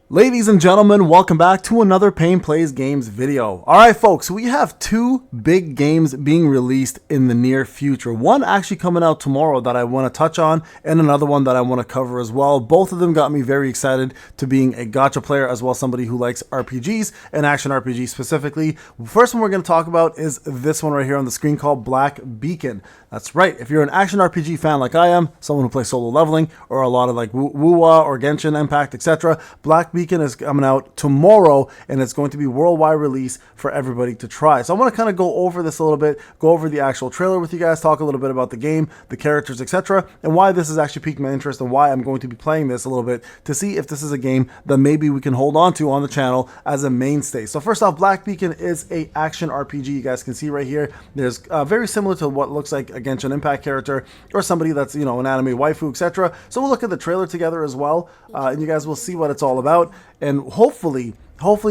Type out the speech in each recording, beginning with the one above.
Ladies and gentlemen, welcome back to another Pain Plays Games video. Alright folks, we have two big games being released in the near future. One actually coming out tomorrow that I want to touch on, and another one that I want to cover as well. Both of them got me very excited to being a gacha player, as well as somebody who likes RPGs and action RPGs specifically. First one we're going to talk about is this one right here on the screen called Black Beacon. That's right, if you're an action RPG fan like I am, someone who plays solo leveling, or a lot of like WoWa or Genshin Impact, etc., Black Beacon is coming out tomorrow, and it's going to be worldwide release for everybody to try. So I want to kind of go over this a little bit, go over the actual trailer with you guys, talk a little bit about the game, the characters, etc., and why this has actually piqued my interest and why I'm going to be playing this a little bit to see if this is a game that maybe we can hold on to on the channel as a mainstay. So first off, Black Beacon is a action RPG. You guys can see right here, there's very similar to what looks like a Genshin Impact character or somebody that's, you know, an anime waifu, etc. So we'll look at the trailer together as well, and you guys will see what it's all about, and hopefully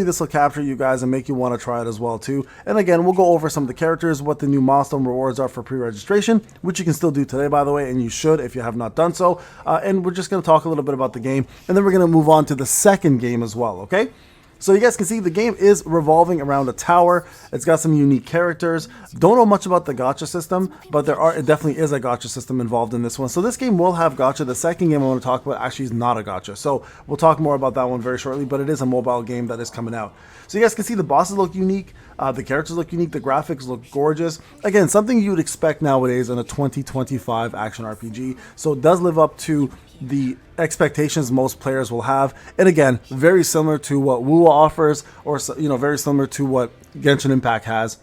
this will capture you guys and make you want to try it as well too. And again, we'll go over some of the characters, what the new milestone rewards are for pre-registration, which you can still do today, by the way, and you should if you have not done so. And we're just going to talk a little bit about the game, and then we're going to move on to the second game as well, okay? So you guys can see the game is revolving around a tower. It's got some unique characters. Don't know much about the gacha system, but it definitely is a gacha system involved in this one. So this game will have gacha. The second game I want to talk about actually is not a gacha. So we'll talk more about that one very shortly, but it is a mobile game that is coming out. So you guys can see the bosses look unique. The characters look unique. The graphics look gorgeous. Again, something you would expect nowadays in a 2025 action RPG. So it does live up to the expectations most players will have, and again, very similar to what WoWa offers, or very similar to what Genshin Impact has,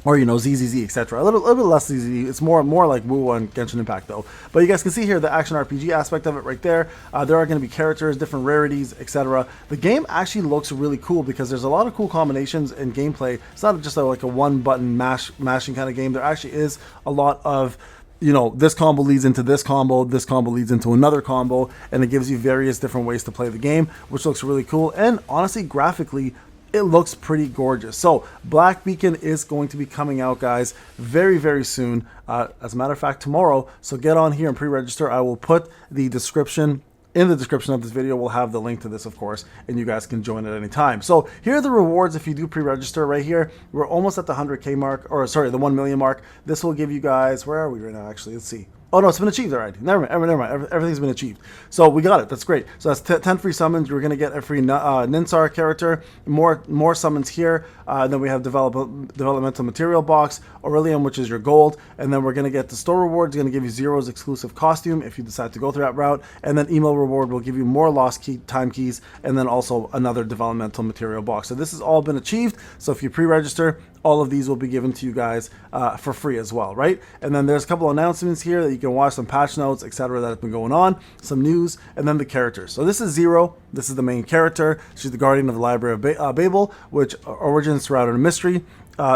or ZZZ, etc. A little bit less ZZZ. It's more like WoWa and Genshin Impact though. But you guys can see here the action RPG aspect of it right there. There are going to be characters, different rarities, etc. The game actually looks really cool because there's a lot of cool combinations in gameplay. It's not just like a one button mashing kind of game. There actually is a lot of, this combo leads into this combo leads into another combo, and it gives you various different ways to play the game, which looks really cool. And honestly, graphically, it looks pretty gorgeous. So Black Beacon is going to be coming out, guys, very, very soon. As a matter of fact, tomorrow. So get on here and pre-register. I will put the description in the description of this video. We'll have the link to this, of course, and you guys can join at any time. So here are the rewards if you do pre-register right here. We're almost at the 100K mark, or sorry, the 1 million mark. This will give you guys, where are we right now, actually? Let's see. Oh no, it's been achieved already. Never mind. Everything's been achieved. So we got it. That's great. So that's 10 free summons. You're gonna get a free Ninsar character. More summons here. Then we have developmental material box, Aurelium, which is your gold, and then we're gonna get the store rewards. Gonna give you Zero's exclusive costume if you decide to go through that route, and then email reward will give you more lost time keys, and then also another developmental material box. So this has all been achieved. So if you pre-register, all of these will be given to you guys for free as well, right? And then there's a couple announcements here that you can watch, some patch notes, etc. that have been going on, some news, and then the characters. So this is Zero. This is the main character. She's the guardian of the Library of Babel, which origins surrounded a mystery.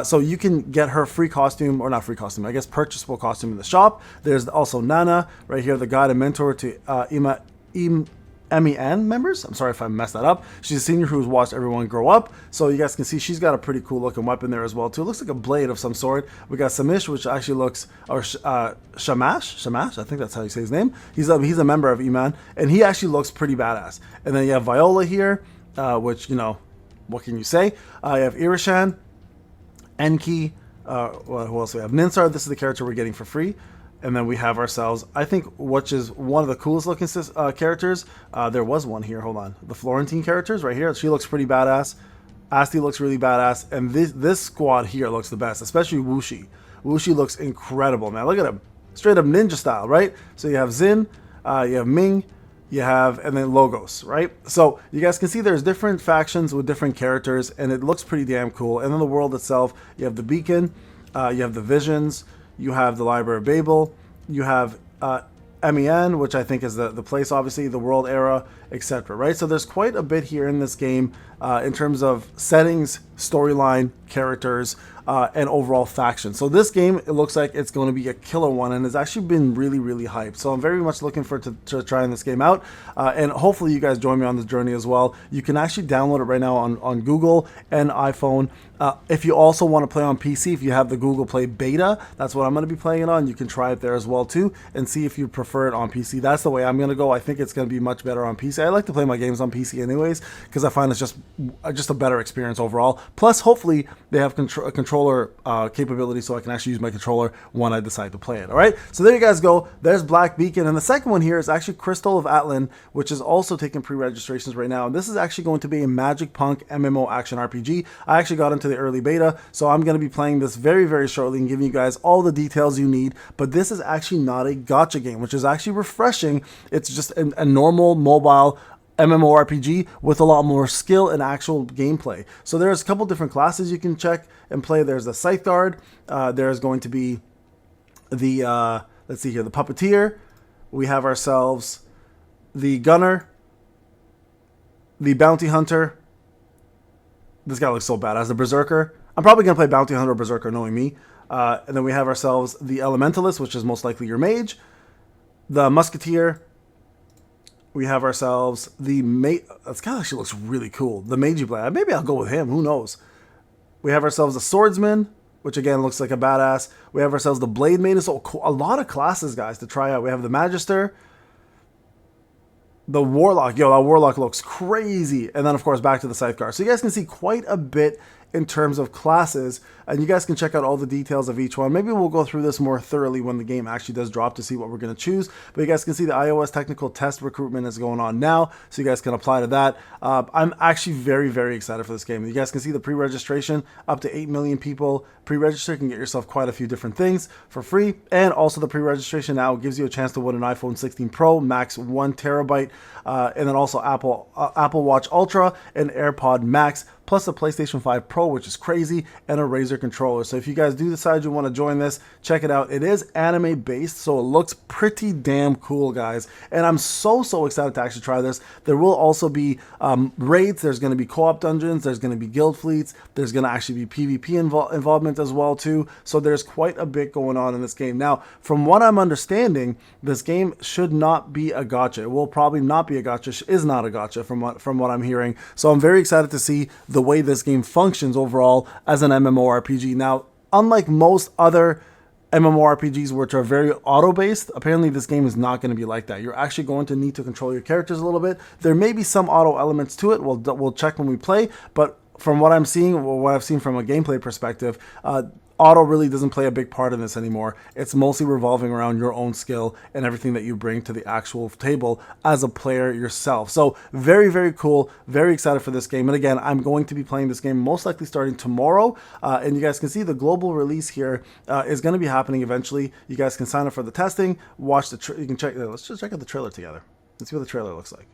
So you can get her free costume, or not free costume, I guess purchasable costume in the shop. There's also Nana right here, the guide and mentor to MEN members. I'm sorry if I messed that up. She's a senior who's watched everyone grow up. So you guys can see she's got a pretty cool looking weapon there as well too. It looks like a blade of some sort. We got Samish, which actually looks, or Shamash, I think that's how you say his name. He's a member of Iman, and he actually looks pretty badass. And then you have Viola here, which, what can you say? You have Irishan, Enki, who else do we have? Ninsar. This is the character we're getting for free. And then we have ourselves, I think, which is one of the coolest looking characters. There was one here. Hold on. The Florentine characters right here. She looks pretty badass. Asti looks really badass. And this squad here looks the best, especially Wuxi. Wuxi looks incredible, man. Look at him. Straight up ninja style, right? So you have Xin, you have Ming, and then Logos, right? So you guys can see there's different factions with different characters, and it looks pretty damn cool. And then the world itself, you have the Beacon, you have the Visions, you have the Library of Babel, you have MEN, which I think is the place, obviously, the world era, etc. Right? So there's quite a bit here in this game in terms of settings, storyline, characters, and overall faction. So this game, it looks like it's going to be a killer one, and it's actually been really, really hyped. So I'm very much looking forward to trying this game out, and hopefully you guys join me on this journey as well. You can actually download it right now on Google and iPhone. If you also want to play on PC, if you have the Google Play Beta, that's what I'm going to be playing it on. You can try it there as well too, and see if you prefer it on PC. That's the way I'm going to go. I think it's going to be much better on PC. PC. I like to play my games on PC anyways because I find it's just a better experience overall. Plus, hopefully, they have a controller capability so I can actually use my controller when I decide to play it. All right, so there you guys go. There's Black Beacon, and the second one here is actually Crystal of Atlan, which is also taking pre-registrations right now. And this is actually going to be a Magic Punk MMO action RPG. I actually got into the early beta, so I'm going to be playing this very, very shortly and giving you guys all the details you need. But this is actually not a gacha game, which is actually refreshing. It's just a normal mobile MMORPG with a lot more skill and actual gameplay. So there's a couple different classes you can check and play. There's the Scythe Guard. There's going to be the, let's see here, the Puppeteer. We have ourselves the Gunner, the Bounty Hunter. This guy looks so badass. The Berserker. I'm probably going to play Bounty Hunter or Berserker, knowing me. And then we have ourselves the Elementalist, which is most likely your mage. The Musketeer. We have ourselves the this guy actually looks really cool. The Magi Blade. Maybe I'll go with him. Who knows? We have ourselves the Swordsman, which again looks like a badass. We have ourselves the Blade Maiden. So a lot of classes, guys, to try out. We have the Magister. The Warlock. Yo, that Warlock looks crazy. And then, of course, back to the Scythe Guard. So you guys can see quite a bit in terms of classes, and you guys can check out all the details of each one. Maybe we'll go through this more thoroughly when the game actually does drop to see what we're going to choose. But you guys can see the iOS technical test recruitment is going on now, so you guys can apply to that. I'm actually very, very excited for this game. You guys can see the pre-registration, up to 8 million people pre-register. You can get yourself quite a few different things for free, and also the pre-registration now gives you a chance to win an iPhone 16 Pro, max 1 terabyte, and then also Apple Watch Ultra and AirPod Max, plus a PlayStation 5 Pro, which is crazy, and a Razer controller. So if you guys do decide you want to join this, check it out. It is anime based, so it looks pretty damn cool, guys. And I'm so excited to actually try this. There will also be raids. There's going to be co-op dungeons. There's going to be guild fleets. There's going to actually be PvP involvement as well too. So there's quite a bit going on in this game. Now, from what I'm understanding, this game should not be a gacha. It will probably not be a gacha. Is not a gacha from what I'm hearing. So I'm very excited to see the way this game functions overall as an MMORPG. Now, unlike most other MMORPGs which are very auto-based, apparently this game is not going to be like that. You're actually going to need to control your characters a little bit. There may be some auto elements to it. We'll check when we play, but from what I'm seeing, or what I've seen from a gameplay perspective, auto really doesn't play a big part in this anymore. It's mostly revolving around your own skill and everything that you bring to the actual table as a player yourself. So very, very cool. Very excited for this game. And again, I'm going to be playing this game most likely starting tomorrow. And you guys can see the global release here is going to be happening eventually. You guys can sign up for the testing, watch the you can check. Let's just check out the trailer together. Let's see what the trailer looks like.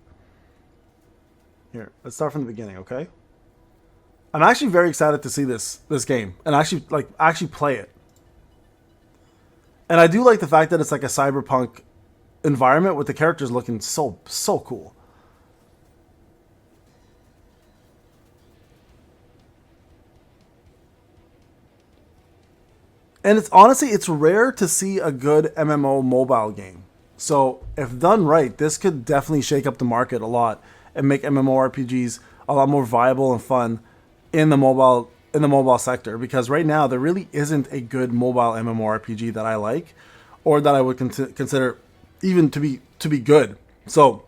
Here, let's start from the beginning, okay? I'm actually very excited to see this game and actually play it. And I do like the fact that it's like a cyberpunk environment with the characters looking so cool. And it's honestly, it's rare to see a good MMO mobile game. So if done right, this could definitely shake up the market a lot and make MMORPGs a lot more viable and fun in the mobile sector, because right now there really isn't a good mobile MMORPG that I like or that I would consider even to be good. So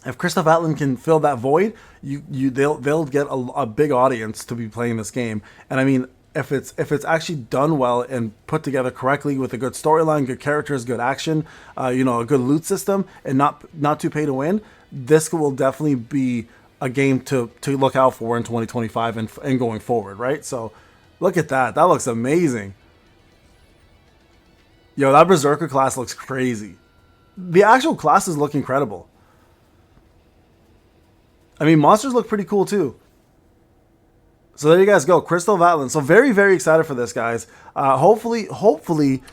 if Crystal of Atlan can fill that void, they'll get a big audience to be playing this game. And I mean, if it's actually done well and put together correctly with a good storyline, good characters, good action, a good loot system, and not too pay to win, this will definitely be a game to look out for in 2025 and going forward, right? So look at that. That looks amazing. Yo, that Berserker class looks crazy. The actual classes look incredible. I mean, monsters look pretty cool too. So there you guys go, Crystal of Atlan. So very, very excited for this, guys. Hopefully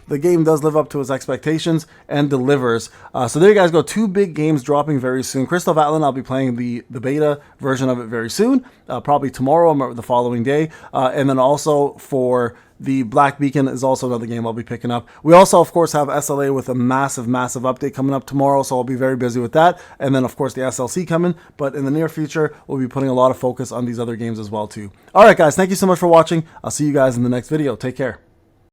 the game does live up to its expectations and delivers. So there you guys go, 2 big games dropping very soon. Crystal of Atlan, I'll be playing the beta version of it very soon, probably tomorrow or the following day. And then also for the Black Beacon is also another game I'll be picking up. We also, of course, have SLA with a massive update coming up tomorrow, so I'll be very busy with that. And then, of course, the SLC coming. But in the near future, we'll be putting a lot of focus on these other games as well, too. All right, guys, thank you so much for watching. I'll see you guys in the next video. Take care.